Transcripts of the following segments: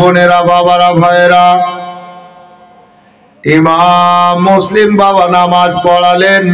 বোনেরা, বাবারা, ভাইয়েরা, ইমাম মুসলিম বাবা নামাজ পড়ালেন।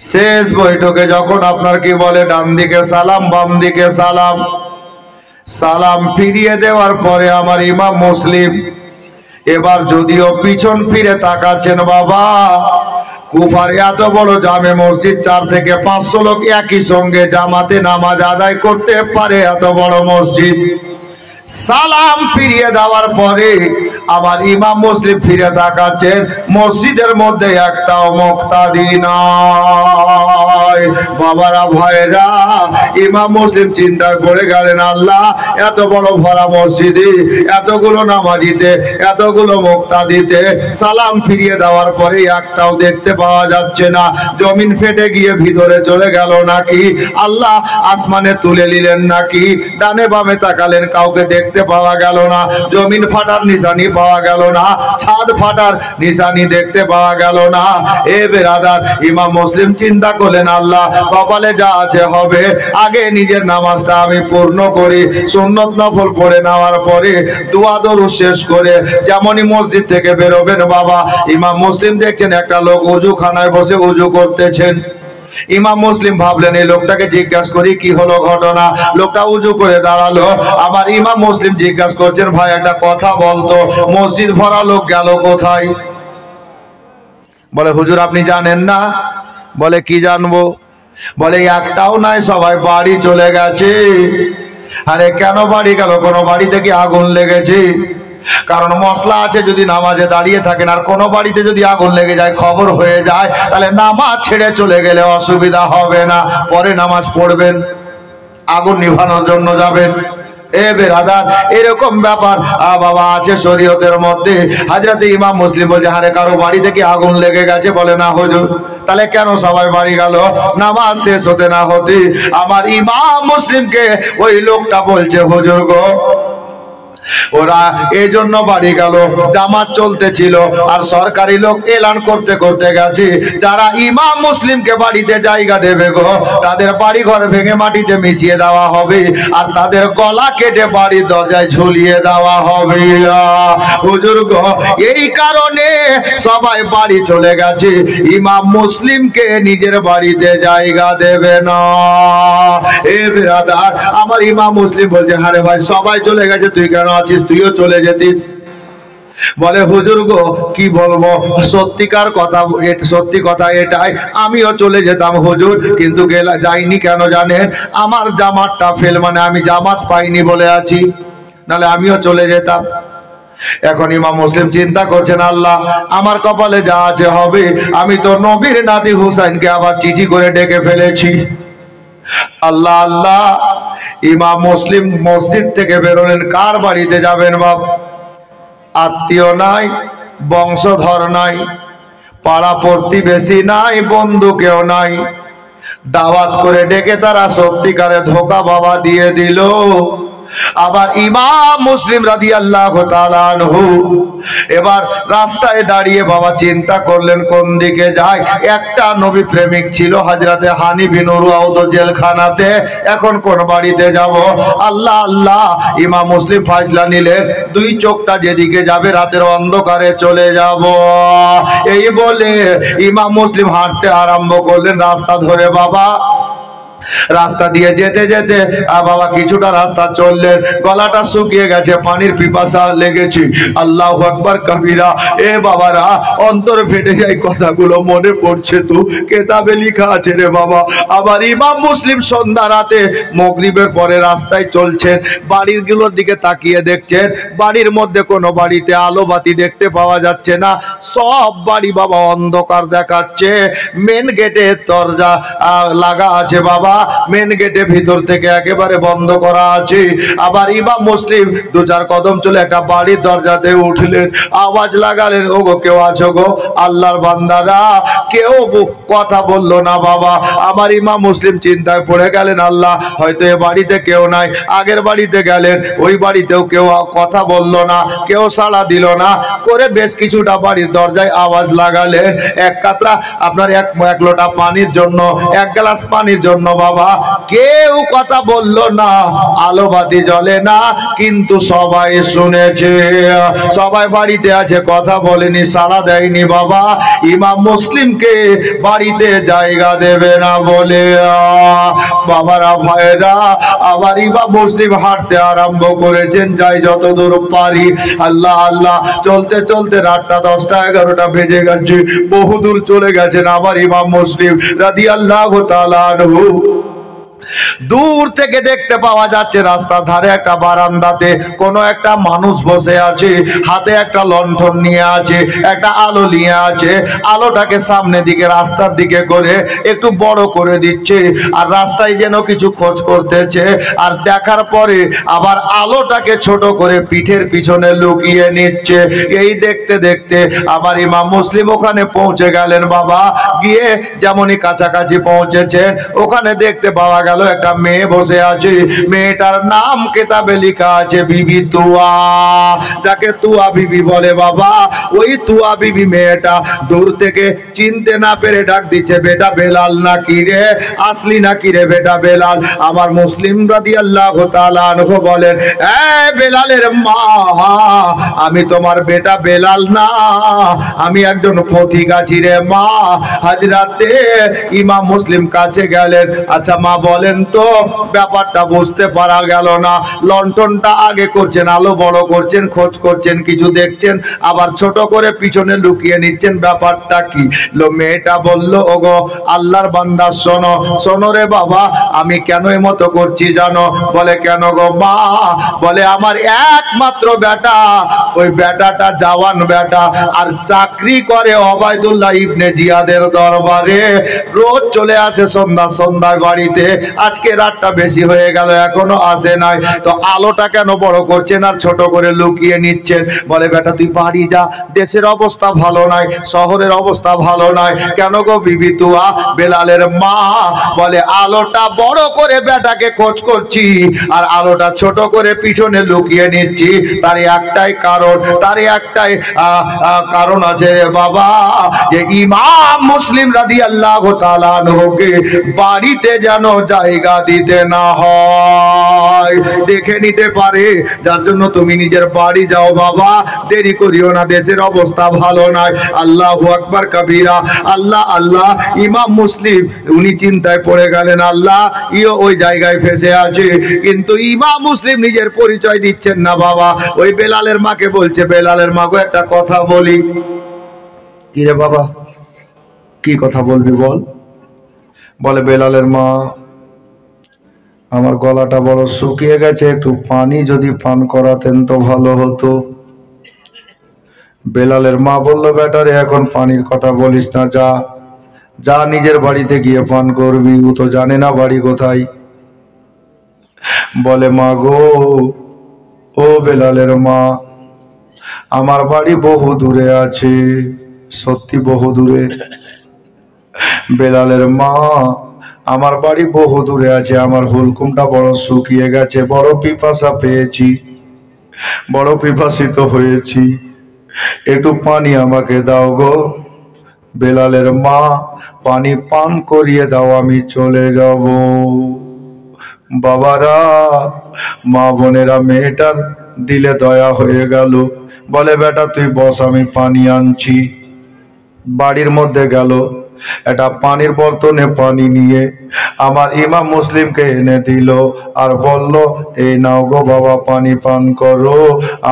শেষ বৈঠকে যখন আপনার কি বলে, ডান দিকে সালাম, বাম দিকে সালাম, সালাম ফিরিয়ে দেওয়ার পরে আমার ইমাম মুসলিম এবার যদিও পিছন ফিরে তাকাচ্ছেন, বাবা কুফার এত বড় জামে মসজিদ, 4 থেকে 500 লোক একই সঙ্গে জামাতে নামাজ আদায় করতে পারে, এত বড় মসজিদ। সালাম ফিরিয়ে দেওয়ার পরে আমার ইমাম মুসলিম ফিরে তাকাচ্ছেন, মসজিদের মধ্যে একটাও মুক্তাদি নাই। বাবারা, ভাইরা, ইমাম মুসলিম চিন্তায় পড়ে গেলেন, আল্লাহ এত বড় ভরা মসজিদে এতগুলো নামাজিতে এতগুলো মুক্তাদিতে সালাম ফিরিয়ে দেওয়ার পরে একটাও দেখতে পাওয়া যাচ্ছে না। জমিন ফেটে গিয়ে ভিতরে চলে গেল নাকি? আল্লাহ আসমানে তুলে নিলেন নাকি? ডানে বামে তাকালেন, কাউকে দেখতে পাওয়া গেল না। জমিন ফাটার নিশানি পাওয়া গেল না, ছাদ ফাটার নিশানি দেখতে পাওয়া গেল না। এ বেরাদার, ইমাম মুসলিম চিন্তা করলেন, আল্লাহ কপালে যা আছে হবে, আগে নিজের নামাজটা আমি পূর্ণ করি। সুন্নত নফল পড়ে নেওয়ার পরে দোয়া দরুদ শেষ করে যেমনই মসজিদ থেকে বেরোবেন, বাবা ইমাম মুসলিম দেখছেন একটা লোক উজুখানায় বসে উজু করতেছেন। ইমাম মুসলিম ভাবলেন, এই লোকটাকে জিজ্ঞাসা করি কি হলো ঘটনা। লোকটা উজু করে দাঁড়ালো। আবার ইমাম মুসলিম জিজ্ঞাসা করছেন, ভাই একটা কথা বলতো, মসজিদ ভরা লোক গেল কোথায়? বলে, হুজুর আপনি জানেন না? বলে, কি জানবো? বলে, একটাও নাই, সবাই বাড়ি চলে গেছে। আরে কেন বাড়ি গেল? কোনো বাড়িতে কি আগুন লেগেছে? কারণ মশলা আছে, যদি নামাজে দাঁড়িয়ে থাকেন আর কোনো বাড়িতে যদি আগুন লেগে যায়, খবর হয়ে যায়, তাহলে নামাজ ছেড়ে চলে গেলে অসুবিধা হবে না, পরে নামাজ পড়বেন, আগুন নিভানোর জন্য যাবেন। এ বেরাদার, এরকম ব্যাপার বাবা আছে শরীয়তের মধ্যে। হযরতে ইমাম মুসলিম বলছে, আরে কারো বাড়ি থেকে আগুন লেগে গেছে? বলে, না হুজুর। তাহলে কেন সবাই বাড়ি গেল? নামাজ শেষ হতে না হতে আমার ইমাম মুসলিমকে ওই লোকটা বলছে, হুজুর গো, ওরা এই জন্য বাড়ি গেল, জামাত চলতেছিল আর সরকারি লোক এলান করতে করতে গেছে, যারা ইমাম মুসলিমকে বাড়িতে জায়গা দেবে গো, তাদের বাড়ি ঘর ভেঙে মাটিতে মিশিয়ে দেওয়া হবে আর তাদের গলা কেটে বাড়ির দরজায় ঝুলিয়ে দেওয়া হবে। হুজুর গো, এই কারণে সবাই বাড়ি চলে গেছে, ইমাম মুসলিমকে নিজের বাড়িতে জায়গা দেবে না। এ ব্রাদার, আমার ইমাম মুসলিম বলছে, আরে ভাই সবাই চলে গেছে, তুই কেন আছিস? তুইও চলে যেতিস। বলে, হুজুর গো কি বলবো, সত্যিকার কথা, সত্যি কথা এটাই, আমিও চলে যেতাম হুজুর, কিন্তু যাইনি কেন জানেন? আমার জামাতটা ফেল, মানে আমি জামাত পাইনি বলে আছি, নাহলে আমিও চলে যেতাম। এখন ইমাম মুসলিম চিন্তা করছেন, আল্লাহ আমার কপালে যা আছে হবে, আমি তো নবীর নাতি হুসাইনকে আবার চিঠি করে ডেকে ফেলেছি। আল্লাহ আল্লাহ, ইমাম মুসলিম মসজিদ থেকে বেরোলেন, কার বাড়িতে যাবেন? বাপ আত্মীয় নাই, বংশধর নাই, পাড়া প্রতিবেশী নাই, বন্ধু কেউ নাই। দাওয়াত করে ডেকে তারা সত্যিকারে ধোকা বাবা দিয়ে দিল। আবার ইমাম মুসলিম রাদিয়াল্লাহু তাআলা আনহু এবার রাস্তায় দাঁড়িয়ে বাবা চিন্তা করলেন কোন দিকে যায়। একটা নবী প্রেমিক ছিল হযরতে হানি বিন উরওয়া জেলখানাতে, এখন কোন বাড়িতে যাব? আল্লাহ আল্লাহ, ইমাম মুসলিম ফয়সালা নিলেন, দুই চোখটা যেদিকে যাবে রাতের অন্ধকারে চলে যাব। এই বলে ইমাম মুসলিম হাঁটতে আরম্ভ করলেন রাস্তা ধরে। বাবা রাস্তা দিয়ে যেতে যেতে বাবা কিছুটা রাস্তা চললেন, গলাটা শুকিয়ে গেছে, পানির পিপাসা লেগেছে। আল্লাহু আকবার কবিরা। এ বাবারা, অন্তর ফেটে যায়, কথাগুলো মনে পড়ছে তো, কেতাবে লেখা আছে রে বাবা। আবার ইমাম মুসলিম সন্ধ্যা রাতে মাগরিবের পরে রাস্তায় চলছেন, বাড়িগুলোর দিকে তাকিয়ে দেখছেন, বাড়ির মধ্যে কোনো বাড়িতে আলো বাতি দেখতে পাওয়া যাচ্ছে না, সব বাড়ি বাবা অন্ধকার দেখাচ্ছে। মেন গেটে দরজা লাগা আছে বাবা, মেন গেটে ভিতর থেকে একেবারে বন্ধ করা আছে। আবার ইমাম মুসলিম দু চার কদম চলে একটা বাড়ির দরজাতে উঠলেন, আওয়াজ লাগালেন, ও গো কেউ আছো গো? আল্লাহর বান্দারা, কেউ কথা বললো না বাবা। আমার ইমাম মুসলিম চিন্তায় পড়ে গেলেন, আল্লাহ হয়তো এ বাড়িতে কেউ নাই। আগের বাড়িতে গেলেন, ওই বাড়িতেও কেউ কথা বললো না, কেউ সাড়া দিল না, করে বেশ কিছুটা বাড়ির দরজায় আওয়াজ লাগালেন। এক কাতরা আপনার এক লোটা পানির জন্য, এক গ্লাস পানির জন্য বাবা, কেউ কথা বলল না, আলোবাতি জ্বলে না, কিন্তু সবাই শুনেছে। সবাই বাড়িতে আছে, কথা বলেনি, সাড়া দেয়নি বাবা। ইমাম মুসলিমকে বাড়িতে জায়গা দেবে না বলে বাবারা ভাইরা আবার ইমাম মুসলিম হাঁটতে আরম্ভ করেছেন। যাই যত দূর পারি, আল্লাহ আল্লাহ চলতে চলতে রাতটা 10টা 11টা বেজে গেছে, বহুদূর চলে গেছেন আবার ইমাম মুসলিম রাদিয়াল্লাহু তাআলা আনহু। দূর থেকে দেখতে পাওয়া যাচ্ছে রাস্তার ধারে একটা বারান্দাতে কোনো একটা মানুষ বসে আছে, হাতে একটা লণ্ঠন নিয়ে আছে, একটা আলো নিয়ে আছে। আলোটাকে সামনে দিকে রাস্তার দিকে করে একটু বড় করে দিচ্ছে, আর রাস্তায় যেন কিছু খোঁজ করতেছে। আর দেখার পরে আবার আলোটাকে ছোট করে পিঠের পিছনে লুকিয়ে নিচ্ছে। এই দেখতে দেখতে আবার ইমাম মুসলিম ওখানে পৌঁছে গেলেন বাবা। গিয়ে যেমনই কাছাকাছি পৌঁছেছেন, ওখানে দেখতে পাওয়া গেল একটা মেয়ে বসে আছে। মেয়েটার নাম কেতাবে লেখা আছে বিবি তুয়া, যাকে তুয়া বিবি বলে বাবা। ওই তুয়া বিবি মেয়েটা দূর থেকে চিনতে না পেরে ডাক দিচ্ছে, বেটা বেলাল নাকি রে, আসলি নাকি রে বেটা বেলাল? আমার মুসলিম রাদিয়াল্লাহু তাআলা আনহু বলেন, এ বেলালের মা, আমি তোমার বেটা বেলাল না, আমি একজন পথিক আছি রে মা। হাজরাতে ইমাম মুসলিম কাছে গেলেন। আচ্ছা মা বলেন তো, ব্যাপারটা বুঝতে পারা গেল না। লণ্ঠনটা আগে করছেন, আলো বড় করছেন, খোঁজ করছেন, কিছু দেখছেন, আবার ছোট করে পিছনে লুকিয়ে নিচ্ছেন, ব্যাপারটা কি? মেয়েটা বলল, ওগো আল্লাহর বান্দা, শোনো শোনো রে বাবা, আমি কেন এই মতো করছি জানো? বলে কেন গো মা? বলে আমার একমাত্র বেটা, ওই বেটাটা জওয়ান বেটা, আর চাকরি করে ওবায়দুল্লাহ ইবনে জিয়াদের দরবারে। রোজ চলে আসে সন্ধ্যা সন্ধ্যায় বাড়িতে। আজকে রাতটা বেশি হয়ে গেল, এখনো আসে নাই। তো আলোটা কেন বড় করছেন আর ছোট করে লুকিয়ে নিচ্ছেন? বলে বেটা তুই বাড়ি যা, দেশের অবস্থা ভালো নয়, শহরের অবস্থা ভালো নয়। কেন গো বিবি তুয়া, বেলালের মা? বলে আলোটা বড় করে বেটাকে খোঁজ করছি, আর আলোটা ছোট করে পিছনে লুকিয়ে নিচ্ছি। তার একটাই কারণ, তার একটাই কারণ আছে রে বাবা, যে ইমাম মুসলিম রাদিয়াল্লাহু তাআলা আনহুকে বাড়িতে যেন জায়গা দিতে না হয়, দেখে নিতে পারে। যার জন্য তুমি নিজের বাড়ি যাও বাবা, দেরি করিও না, দেশের অবস্থা ভালো নয়। আল্লাহু আকবার কাবীরা, আল্লাহ আল্লাহ। ইমাম মুসলিম উনি চিন্তায় পড়ে গেলেন, আল্লাহ ইও ওই জায়গায় ফেসে আছে, কিন্তু ইমাম মুসলিম নিজের পরিচয় দিচ্ছেন না বাবা। ওই বেলালের মাকে বলছে, বেলালের মা গো একটা কথা বলি। কি রে বাবা, কি কথা বলবি বল? বলে বেলালের মা, আমার গলাটা বড় শুকিয়ে গেছে, একটু পানি যদি পান করাতেন তো ভালো হতো। বেলালের মা বলল, বেটারে এখন পানির কথা বলিস না, যা যা নিজের বাড়িতে গিয়ে পান করবি, ও তো জানে না বাড়ি কোথায়। বলে মা গো, ও বেলালের মা, আমার বাড়ি বহু দূরে আছে, সত্যি বহু দূরে। বেলালের মা, আমার বাড়ি বহু দূরে আছে, আমার হুলকুমটা বড় শুকিয়ে গেছে, বড় পিপাসা পেয়েছি, বড় পিপাসিত হয়েছি, একটু পানি আমাকে দাও গো। বেলালের মা, পানি পান করিয়ে দাও, আমি চলে যাব। বাবারা, মা বোনেরা, মেয়েটার দিলে দয়া হয়ে গেল। বলে বেটা তুই বস, আমি পানি আনছি। বাড়ির মধ্যে গেল, একটা পানির বর্তনে পানি নিয়ে আমার ইমাম মুসলিমকে এনে দিল, আর বলল, এই নাও গো বাবা, পানি পান করো।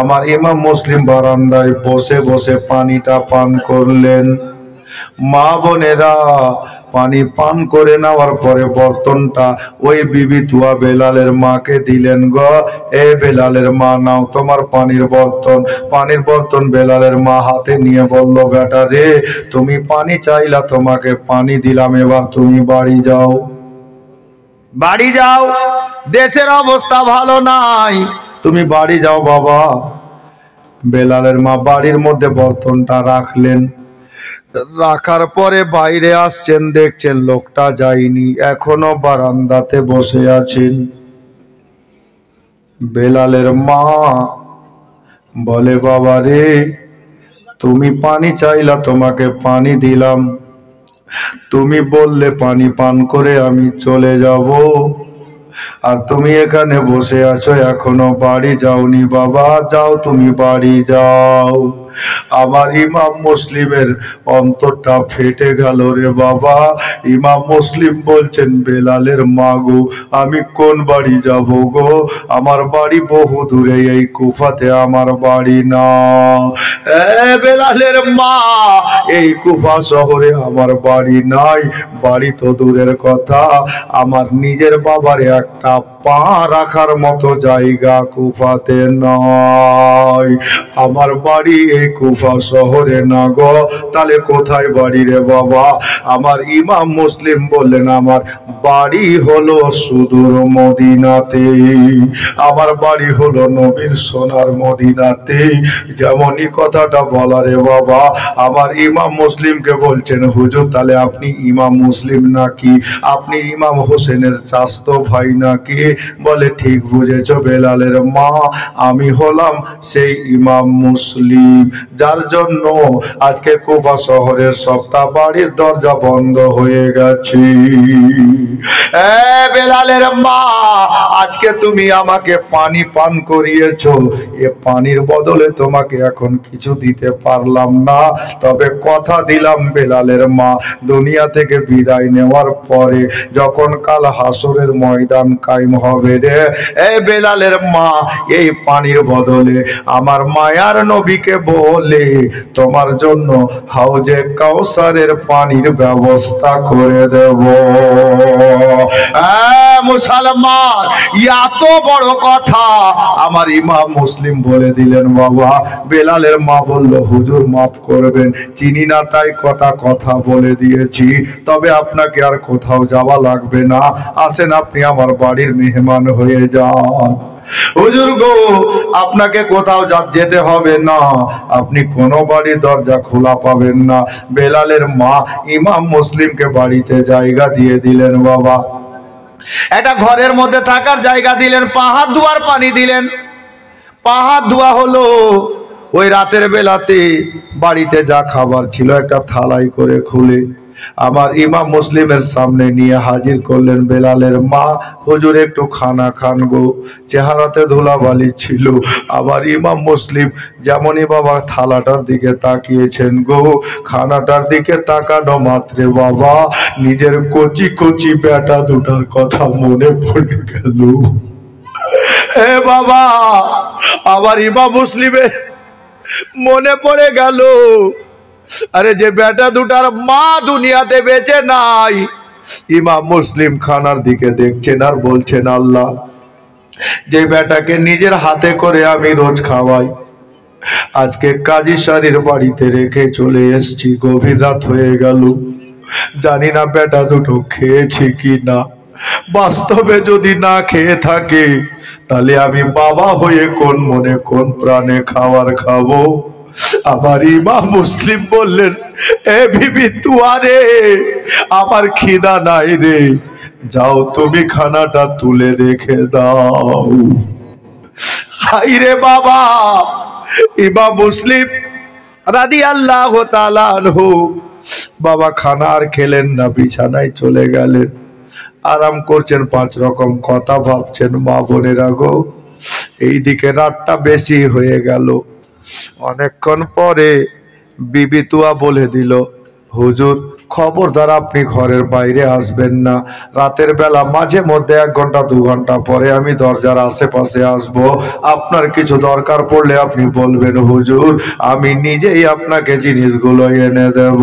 আমার ইমাম মুসলিম বারান্দায় বসে বসে পানিটা পান করলেন। মা বোনেরা, পানি পান করে নেওয়ার পরে বর্তনটা ওই বিবি তুয়া বেলালের মাকে দিলেন। গো এ বেলালের মা, নাও তোমার পানির বর্তন। পানির বর্তন বেলালের মা হাতে নিয়ে বলল, বেটা রে, তুমি পানি চাইলা, তোমাকে পানি দিলাম, এবার তুমি বাড়ি যাও, বাড়ি যাও, দেশের অবস্থা ভালো নাই, তুমি বাড়ি যাও বাবা। বেলালের মা বাড়ির মধ্যে বর্তনটা রাখলেন। রাখার পরে বাইরে আসছেন, দেখছেন লোকটা যায়নি, এখনো বারান্দাতে বসে আছেন। বেলালের মা বলে, বাবা রে, তুমি পানি চাইলা, তোমাকে পানি দিলাম, তুমি বললে পানি পান করে আমি চলে যাব, আর তুমি এখানে বসে আছো, এখনো বাড়ি যাওনি। বাবা যাও, তুমি বাড়ি যাও। আমার ইমাম মুসলিমের অন্তরটা ফেটে গেল রে বাবা। ইমাম মুসলিম বলছেন, বেলালের মা গো, আমি কোন বাড়ি যাব গো? আমার বাড়ি বহু দূরে, এই কুফাতে আমার বাড়ি না। বেলালের মা, এই কুফা শহরে আমার বাড়ি নাই। বাড়ি তো দূরের কথা, আমার নিজের বাবার একটা পা রাখার মতো জায়গা কুফাতে নাই। আমার বাড়ি এই কুফা শহরে না গো। তাহলে কোথায় বাড়ি রে বাবা? আমার ইমাম মুসলিম বললেন, আমার বাড়ি হলো সুদূর মদিনাতে। আমার বাড়ি হলো নবীর সোনার মদিনাতে। যেমনই কথাটা বলা রে বাবা, আমার ইমাম মুসলিমকে বলছেন, হুজুর তাহলে আপনি ইমাম মুসলিম নাকি? আপনি ইমাম হোসেনের চাস্তো ভাই নাকি? বলে, ঠিক বুঝেছ বেলালের মা, আমি হলাম সেই ইমাম মুসলিম, যার জন্য আজকে কুফা শহরের সবটা বাড়ির দরজা বন্ধ হয়ে গেছে। বেলালের মা, আজকে তুমি আমাকে পানি পান করিয়েছ, এ পানির বদলে তোমাকে এখন কিছু দিতে পারলাম না, তবে কথা দিলাম বেলালের মা, দুনিয়া থেকে বিদায় নেওয়ার পরে যখন কাল হাসরের ময়দান কায়েম হবে রে, এই বেলালের মা, এই পানির বদলে আমার মায়ার নবীকে বলে তোমার জন্য হাউজে কাউসারের পানির ব্যবস্থা করে দেব। মুসলমান, এত বড় কথা আমার ইমাম মুসলিম বলে দিলেন বাবা। বেলালের মা বলল, হুজুর মাফ করবেন, চিনি না তাই কটা কথা বলে দিয়েছি, তবে আপনাকে আর কোথাও যাওয়া লাগবে না, আসেন আপনি আমার বাড়ির মেহমান হয়ে যান। হুজুর গো, আপনাকে কোথাও যেতে হবে না, আপনি কোনো বাড়ির দরজা খোলা পাবেন না। বেলালের মা ইমাম মুসলিমকে বাড়িতে জায়গা দিয়ে দিলেন বাবা, একটা ঘরের মধ্যে থাকার জায়গা দিলেন, পা হাত ধোয়ার পানি দিলেন। পা হাত ধোয়া হলো। ওই রাতের বেলাতে বাড়িতে যা খাবার ছিল একটা থালাই করে খুলে আমার ইমাম মুসলিমের সামনে নিয়ে হাজির করলেন বেলালের মা। হুজুর একটু খানা খান গো। চেহারাতে ধুলাবালি ছিল। আবার ইমাম মুসলিম যেমনই বাবা থালাটার দিকে তাকিয়েছেন গো, খানাটার দিকে তাকানো মাত্রে বাবা নিজের কচি কচি বেটা দুটার কথা মনে পড়ে গেল। হে বাবা, আবার ইমাম মুসলিমের মনে পড়ে গেল, আরে যে বেটা দুটার মা দুনিয়াতে বেঁচে নাই। ইমাম মুসলিম খানার দিকে দেখছেন আর বলছেন, আল্লাহ, যে বেটাকে নিজের হাতে করে আমি রোজ খাওয়াই, আজকে কাজী শাড়ির বাড়িতে রেখে চলে এসছি, গভীর রাত হয়ে গেল, জানি না বেটা দুটো খেয়েছে কি না। বাস্তবে যদি না খেয়ে থাকে, তাহলে আমি বাবা হয়ে কোন মনে কোন প্রাণে খাবার খাবো? আমার ইমাম মুসলিম বললেন, এ বিবি তুয়ারে, আমার খিদা নাই রে, যাও তুমি খানাটা তুলে রেখে দাও। হাই রে বাবা, ইমাম মুসলিম রাদিয়াল্লাহু তাআলা আনহু বাবা খানা আর খেলেন না, বিছানায় চলে গেলেন, আরাম করছেন, 5 রকম কথা ভাবছেন। মা বোনেরা গো, এইদিকে রাতটা বেশি হয়ে গেল। অনেকক্ষণ পরে বিবি তুয়া বলে দিল, হুজুর খবরদার আপনি ঘরের বাইরে আসবেন না, রাতের বেলা মাঝে মধ্যে 1 ঘন্টা 2 ঘন্টা পরে আমি দরজার আশেপাশে আসব, আপনার কিছু দরকার পড়লে আপনি বলবেন হুজুর, আমি নিজেই আপনাকে জিনিসগুলো এনে দেব।